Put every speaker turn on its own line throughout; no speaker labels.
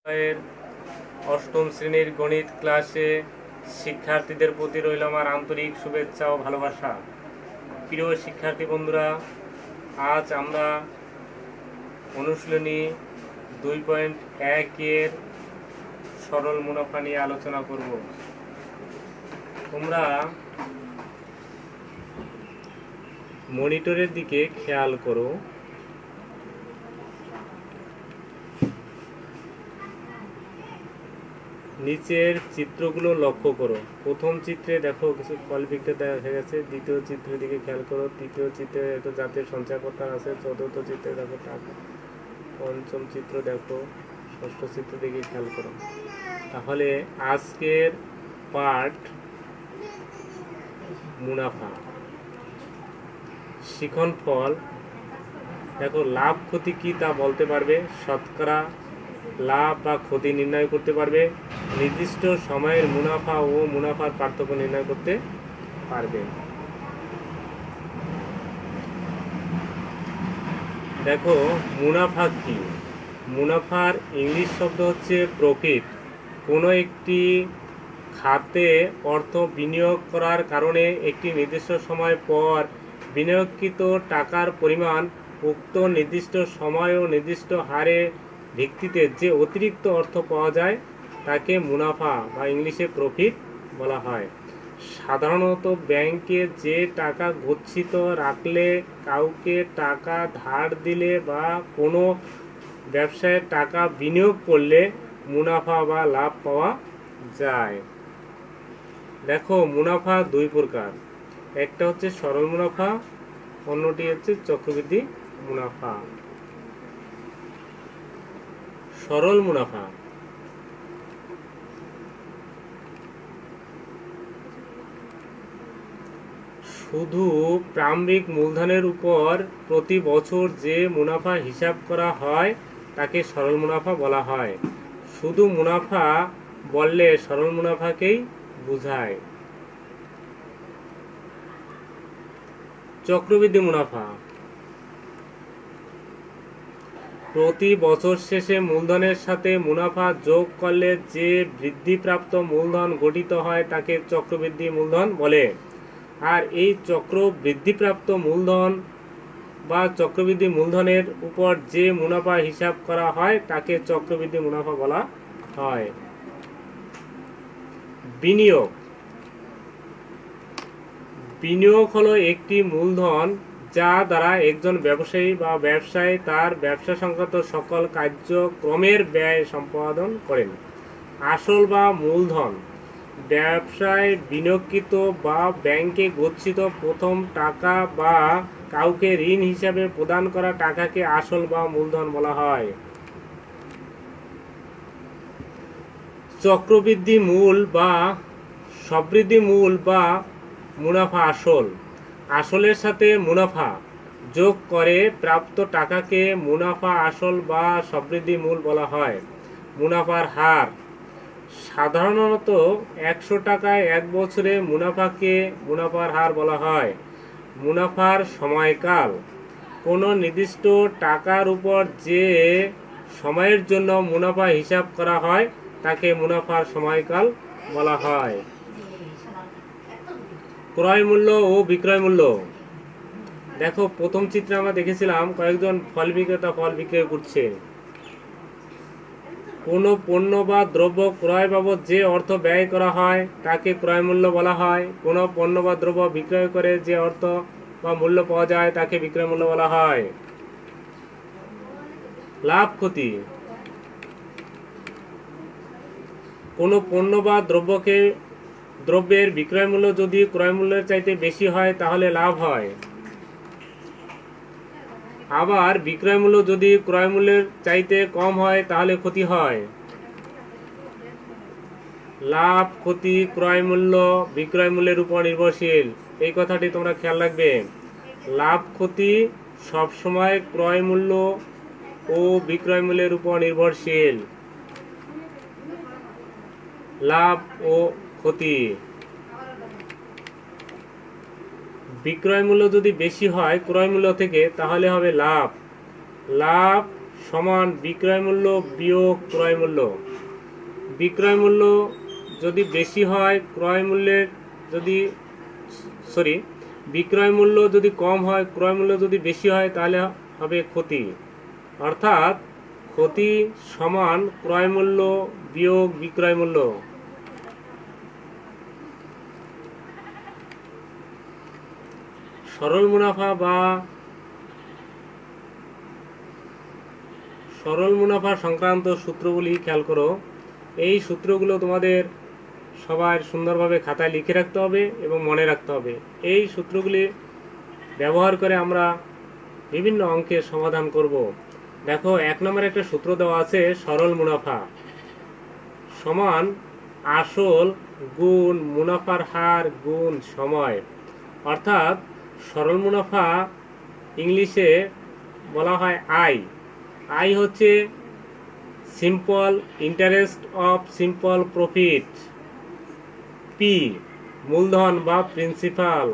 এর অষ্টম শ্রেণীর গণিত ক্লাসে শিক্ষার্থীদের প্রতি রইল আমার আন্তরিক শুভেচ্ছা ও ভালোবাসা। প্রিয় শিক্ষার্থী বন্ধুরা, আজ আমরা অনুশীলনী 2.1 সরল মুনাফা নিয়ে আলোচনা করব। তোমরা মনিটরের দিকে খেয়াল করো। নিচের চিত্রগুলো লক্ষ্য করো। প্রথম চিত্রে দেখো কিছু ফল বিক্রেতা দেখা গেছে। দ্বিতীয় চিত্রের দিকে খেয়াল করো। তৃতীয় চিত্রে একটা জাতীয় সঞ্চয়কর্তা আছে। চতুর্থ চিত্রে দেখো টাকা। পঞ্চম চিত্র দেখো। ষষ্ঠ চিত্রের দিকে খেয়াল করো। তাহলে আজকের পাঠ মুনাফা। শিখন ফল দেখো, লাভ ক্ষতি কি তা বলতে পারবে, শতকরা লাভ বা ক্ষতি নির্ণয় করতে পারবে, নির্দিষ্ট সময়ের মুনাফা ও মুনাফার পার্থক্য নির্ণয় করতে পারবে। দেখো মুনাফা কি? মুনাফার ইংলিশ শব্দ হচ্ছে প্রফিট। কোনো একটি খাতে অর্থ বিনিয়োগ করার কারণে একটি নির্দিষ্ট সময় পর বিনিয়োগকৃত টাকার পরিমাণ উক্ত নির্দিষ্ট সময় ও নির্দিষ্ট হারে ভিত্তিতে যে অতিরিক্ত অর্থ পাওয়া যায় তাকে মুনাফা বা ইংলিশে প্রফিট বলা হয়। সাধারণত ব্যাংকে যে টাকা গচ্ছিত রাখলে, কাউকে টাকা ধার দিলে বা কোনো ব্যবসায় টাকা বিনিয়োগ করলে মুনাফা বা লাভ পাওয়া যায়। দেখো মুনাফা দুই প্রকার, একটা হচ্ছে সরল মুনাফা, অন্যটি হচ্ছে চক্রবৃদ্ধি মুনাফা। সরল মুনাফা শুধু প্রারম্ভিক মূলধনের উপর প্রতি বছর যে মুনাফা হিসাব করা হয় তাকে সরল মুনাফা বলা হয়। শুধু মুনাফা বললে সরল মুনাফাকেই বোঝায়। চক্রবৃদ্ধি মুনাফা প্রতি বছর শেষে মূলধনের সাথে মুনাফা যোগ করলে যে বৃদ্ধিপ্রাপ্ত মূলধন গঠিত হয় তাকে চক্রবৃদ্ধি মূলধন বলে। আর এই চক্র বৃদ্ধিপ্রাপ্ত মূলধন বা চক্রবৃদ্ধি মূলধনের উপর যে মুনাফা হিসাব করা হয় তাকে চক্রবৃদ্ধি মুনাফা বলা হয়। বিনিয়োগ। বিনিয়োগ হলো একটি মূলধন যা দ্বারা একজন ব্যবসায়ী বা ব্যবসায়ী তার ব্যবসা সংক্রান্ত সকল কার্যক্রমের ব্যয় সম্পাদন করেন। আসল বা মূলধন ব্যবসায় বিনিয়োগকৃত বা ব্যাংকে গচ্ছিত প্রথম টাকা বা কাউকে ঋণ হিসাবে প্রদান করা টাকাকে আসল বা মূলধন বলা হয়। চক্রবৃদ্ধি মূল বা সবৃদ্ধি মূল বা মুনাফা আসল। আসলের সাথে মুনাফা যোগ করে প্রাপ্ত টাকাকে মুনাফা আসল বা সবৃদ্ধি মূল বলা হয়। মুনাফার হার সাধারণত 100 টাকায় এক বছরে মুনাফাকে মুনাফার হার বলা হয়। মুনাফার সময়কাল কোনো নির্দিষ্ট টাকার উপর যে সময়ের জন্য মুনাফা হিসাব করা হয় তাকে মুনাফার সময়কাল বলা হয়। ক্রয় মূল্য ও বিক্রয় মূল্য। দেখো প্রথম চিত্রে আমরা দেখেছিলাম কয়েকজন ফল বিক্রেতা ফল বিক্রয় করছে। কোনো পণ্য বা দ্রব্য ক্রয় বাবদ যে অর্থ ব্যয় করা হয় তাকে ক্রয় মূল্য বলা হয়। কোনো পণ্য বা দ্রব্য বিক্রয় করে যে অর্থ বা মূল্য পাওয়া যায় তাকে বিক্রয় মূল্য বলা হয়। লাভ ক্ষতি। কোনো পণ্য বা দ্রব্যের বিক্রয় মূল্য যদি ক্রয় মূল্যের চাইতে বেশি হয় তাহলে লাভ হয়। আবার বিক্রয় মূল্য যদি ক্রয় মূল্যের চাইতে কম হয় তাহলে ক্ষতি হয়। লাভ ক্ষতি ক্রয় মূল্য বিক্রয় মূল্যের উপর নির্ভরশীল। এই কথাটি তোমরা খেয়াল রাখবে। লাভ ক্ষতি সবসময় ক্রয় মূল্য ও বিক্রয় মূল্যের উপর নির্ভরশীল। লাভ ও ক্ষতি। বিক্রয় মূল্য যদি বেশি হয় ক্রয় মূল্য থেকে তাহলে হবে লাভ। লাভ সমান বিক্রয় মূল্য বিয়োগ ক্রয় মূল্য। বিক্রয় মূল্য যদি বেশি হয় ক্রয় মূল্যের বিক্রয় মূল্য যদি কম হয় ক্রয় মূল্য যদি বেশি হয় তাহলে হবে ক্ষতি। অর্থাৎ ক্ষতি সমান ক্রয় মূল্য বিয়োগ বিক্রয় মূল্য। সরল মুনাফা সংক্রান্ত সূত্রগুলি খেয়াল করো। এই সূত্রগুলো তোমাদের সবার সুন্দরভাবে খাতায় লিখে রাখতে হবে এবং মনে রাখতে হবে। এই সূত্রগুলি ব্যবহার করে আমরা বিভিন্ন অঙ্কের সমাধান করব। দেখো 1 নম্বরে একটা সূত্র দেওয়া আছে, সরল মুনাফা সমান আসল গুণ মুনাফার হার গুণ সময়। অর্থাৎ সরল মুনাফা ইংলিশে বলা হয় আই। আই হচ্ছে simple interest of simple profit. P মূলধন বা প্রিন্সিপাল।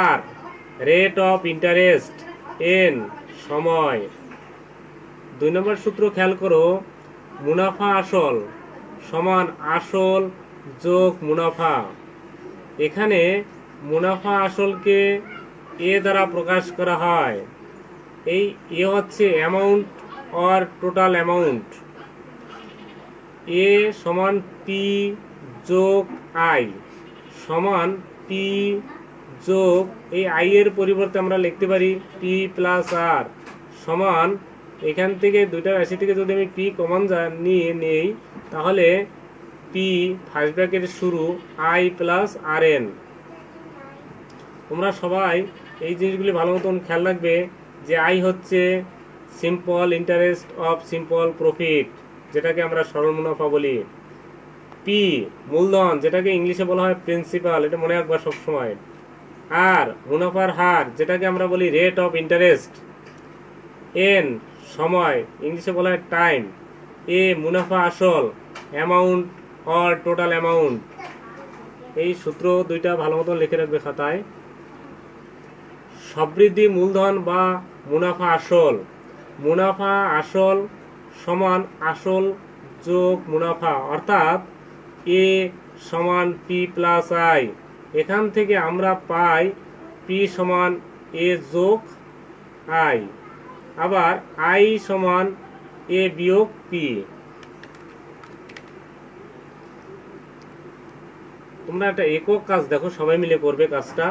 আর রেট অফ ইন্টারেস্ট। এন সময়। 2 নম্বর সূত্র খেয়াল করো, মুনাফা আসল সমান আসল যোগ মুনাফা। এখানে মুনাফা আসলকে এ দ্বারা প্রকাশ করা হয়। এই এ হচ্ছে অ্যামাউন্ট অর টোটাল অ্যামাউন্ট। এ সমান পি যোগ আই সমান পি যোগ এই আই এর পরিবর্তে আমরা লিখতে পারি পি প্লাস আর সমান, এখান থেকে দুইটা রাশি থেকে যদি আমি পি কমন নিয়ে নেই তাহলে পি ফার্স্ট ব্র্যাকেট শুরু আই প্লাস আর এন। তোমরা সবাই এই জিনিসগুলি ভালো মতন খেয়াল রাখবে যে আই হচ্ছে simple interest of simple profit, যেটাকে আমরা সরল মুনাফা বলি। পি মূলধন, যেটাকে ইংলিশে বলা হয় প্রিন্সিপাল, এটা মনে রাখবা সবসময়। আর মুনাফার হার, যেটাকে আমরা বলি রেট অফ ইন্টারেস্ট। এন সময়, ইংলিশে বলা হয় টাইম। এ মুনাফা আসল, অ্যামাউন্ট অর টোটাল অ্যামাউন্ট। এই সূত্র দুইটা ভালো মতন লিখে রাখবে খাতায়। সবৃদ্ধি মূলধন বা মুনাফা আসল। মুনাফা আসল সমান আসল যোগ মুনাফা, অর্থাৎ এ সমান পি প্লাস আই। এখান থেকে আমরা পাই পি সমান এ যোগ আই, আবার আই সমান এ বিয়োগ পি। তোমরা একটা একক কাজ দেখো, সবাই মিলে করবে কাজটা।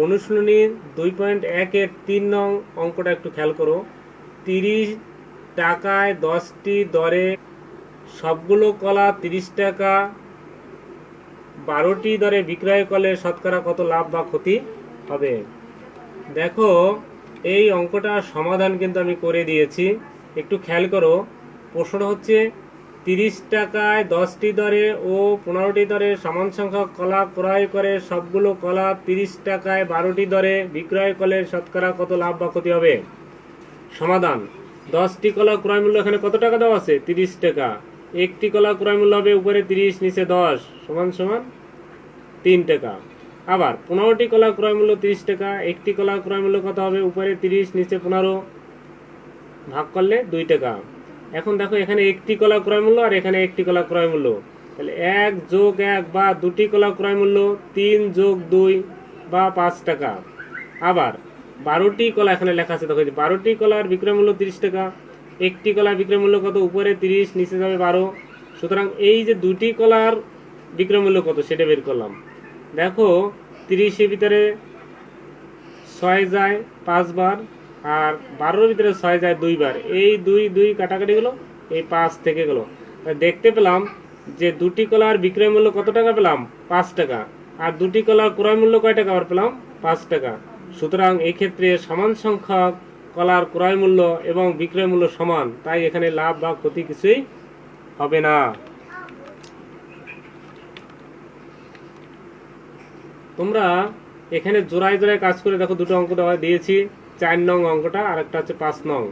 অনুশীলনী 2.1 3 নং অঙ্কটা একটু খেয়াল করো। 30 টাকায় 10টি দরে সবগুলো কলা 30 টাকা 12টি দরে বিক্রয় করলে শতকরা কত লাভ বা ক্ষতি হবে? দেখো এই অঙ্কটা সমাধান কিন্তু আমি করে দিয়েছি, একটু খেয়াল করো। প্রশ্ন হচ্ছে 30 টাকায় 10টি দরে ও 15টি দরে সমান সংখ্যক কলা ক্রয় করে সবগুলো কলা 30 টাকায় 12টি দরে বিক্রয় করলে শতকরা কত লাভ বা ক্ষতি হবে? সমাধান, 10টি কলা ক্রয় মূল্য এখানে কত টাকা দেওয়া আছে? 30 টাকা। একটি কলা ক্রয় মূল্য হবে উপরে 30 নিচে 10 সমান সমান 3 টাকা। আবার 15টি কলা ক্রয় মূল্য 30 টাকা, একটি কলা ক্রয় মূল্য কত হবে? উপরে 30 নিচে 15 ভাগ করলে 2 টাকা। এখন দেখো এখানে একটি কলা ক্রয় মূল্য আর এখানে একটি কলা ক্রয় মূল্য, তাহলে 1 যোগ 1 বা দুটি কলা ক্রয় মূল্য 3 যোগ 2 বা 5 টাকা। আবার 12টি কলা এখানে লেখা আছে, দেখো 12টি কলার বিক্রয় মূল্য 30 টাকা, একটি কলার বিক্রয় মূল্য কত? উপরে 30 নিচে যাবে 12। সুতরাং এই যে দুটি কলার বিক্রয় মূল্য কত সেটা বের করলাম। দেখো 30-এর ভিতরে 6 যায় 5 বার, আর 12-এর ভিতরে 6 যায় 2 বার। এই 2 কাটাকাটি গেল, এই 5 থেকে গেল। দেখতে পেলাম যে দুটি কলার বিক্রয় মূল্য কত টাকা পেলাম? 5 টাকা। আর দুটি কলার ক্রয় মূল্য কয় টাকা পেলাম? 5 টাকা। সুতরাং এই ক্ষেত্রে সমান সংখ্যক কলার ক্রয় মূল্য এবং বিক্রয় মূল্য সমান, তাই এখানে লাভ বা ক্ষতি কিছুই হবে না। তোমরা এখানে জোড়ায় জোড়ায় কাজ করে দেখো, দুটো অঙ্ক দেওয়া দিয়েছি, 4 নং অঙ্কটা আর একটা হচ্ছে 5 নং।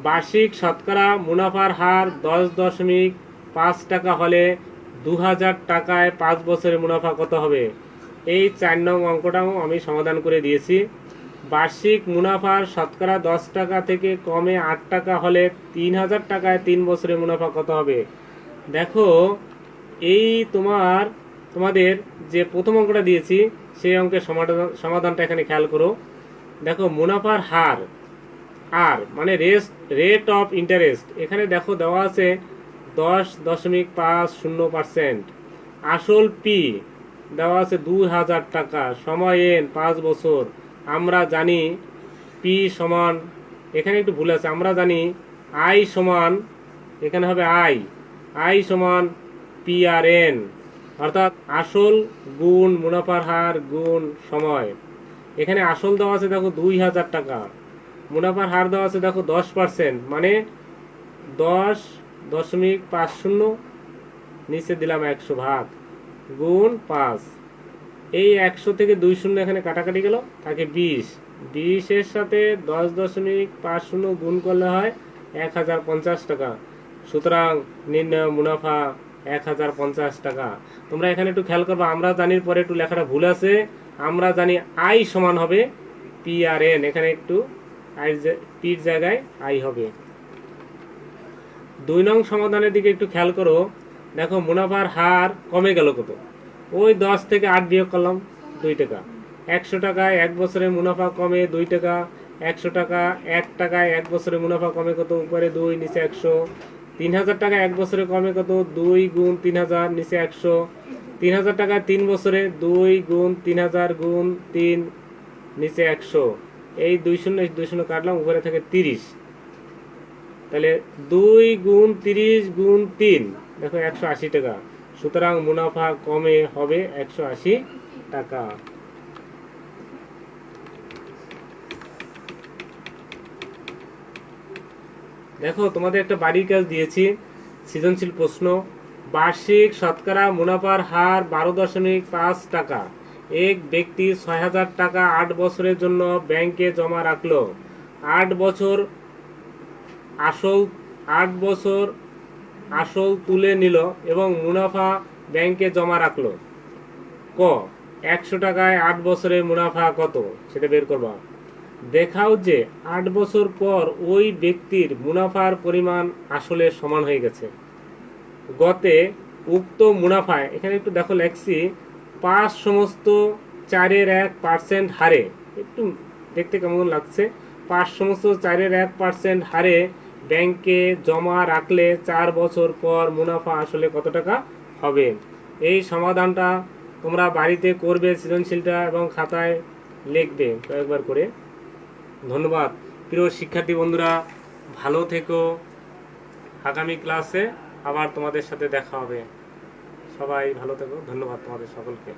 বার্ষিক শতকরা মুনাফার হার 10.5 টাকা হলে 2000 টাকায় 5 বছরের মুনাফা কত হবে? এই 4 নং অঙ্কটাও আমি সমাধান করে দিয়েছি। বার্ষিক মুনাফার শতকরা 10 টাকা থেকে কমে 8 টাকা হলে 3000 টাকায় 3 বছরে মুনাফা কত হবে? দেখো, এই তোমাদের যে প্রথম অঙ্কটা দিয়েছি সেই অঙ্কের সমাধানটা এখানে খেয়াল করো। দেখো, মুনাফার হার আর মানে রেট অফ ইন্টারেস্ট এখানে দেখো দেওয়া আছে 10.50%। আসল পি দেওয়া আছে 2000 টাকা, সময় এন 5 বছর। আমরা জানি পি সমান, এখানে একটু ভুল আছে, আমরা জানি আই সমান, এখানে হবে আই সমান পি আর এন, অর্থাৎ আসল গুণ মুনাফার হার গুণ সময়। এখানে আসল দেওয়া আছে দেখো 2000 টাকা, মুনাফার হার দেওয়া আছে দেখো 10%, মানে 10.50, নিচে দিলাম 100 ভাগ গুণ 5। এই 100 থেকে 2 শূন্য এখানে কাটাকাটি গেল, থাকে 20 এর সাথে 10.50 গুণ করলে হয় 1050 টাকা। সুতরাং নির্ণয় মুনাফা 1050 টাকা। তোমরা এখানে একটু খেয়াল করবে, আমরা জানির পরে একটু লেখাটা ভুল আছে। আমরা জানি আই সমান হবে পি আর এন, এখানে একটু পির জায়গায় আই হবে। 2 নং সমাধানের দিকে একটু খেয়াল করো। দেখো, মুনাফার হার কমে গেল কত? ওই 10 থেকে 8 বিয়োগ করলাম, 2 টাকা। 100 টাকায় 1 বছরে মুনাফা কমে 2 টাকা। 100 টাকা 1 টাকায় 1 বছরে মুনাফা কমে কত? উপরে 2, নিচে 100। 3000 টাকা 1 বছরে কমে কত? 2 গুণ 3000, নিচে 100। 3000 টাকা 3 বছরে 2 গুণ 3000 গুণ 3, নিচে 100। এই 2 শূন্য কাটলাম, উপরে থাকে 30। তাহলে 2 গুণ 30 গুণ 3, দেখো 180 টাকা। সুতরাং মুনাফা কমে হবে 180 টাকা। দেখো, তোমাদের একটা বাড়ির কাজ দিয়েছি, সৃজনশীল প্রশ্ন। বার্ষিক শতকরা মুনাফার হার 12.5 টাকা। এক ব্যক্তি 6000 টাকা 8 বছরের জন্য ব্যাংকে জমা রাখলো। 8 বছর আসল তুলে নিল এবং মুনাফা ব্যাংকে জমা রাখলো। ক 100 টাকায় 8 বছরে মুনাফা কত? সেটা বের করবা। দেখাও যে 8 বছর পর ওই ব্যক্তির মুনাফার পরিমাণ আসলে সমান হয়ে গেছে। গতে উক্ত মুনাফায়, এখানে একটু দেখো লেখছি 5/4 হারে, একটু দেখতে কেমন লাগছে, 5/4 হারে ব্যাংকে জমা রাখলে 4 বছর পর মুনাফা আসলে কত টাকা হবে? এই সমাধানটা তোমরা বাড়িতে করবে, সৃজনশীলটা, এবং খাতায় লিখবে কয়েকবার করে। ধন্যবাদ প্রিয় শিক্ষার্থী বন্ধুরা, ভালো থেকো। আগামী ক্লাসে আবার তোমাদের সাথে দেখা হবে। সবাই ভালো থেকো। ধন্যবাদ তোমাদের সকলকে।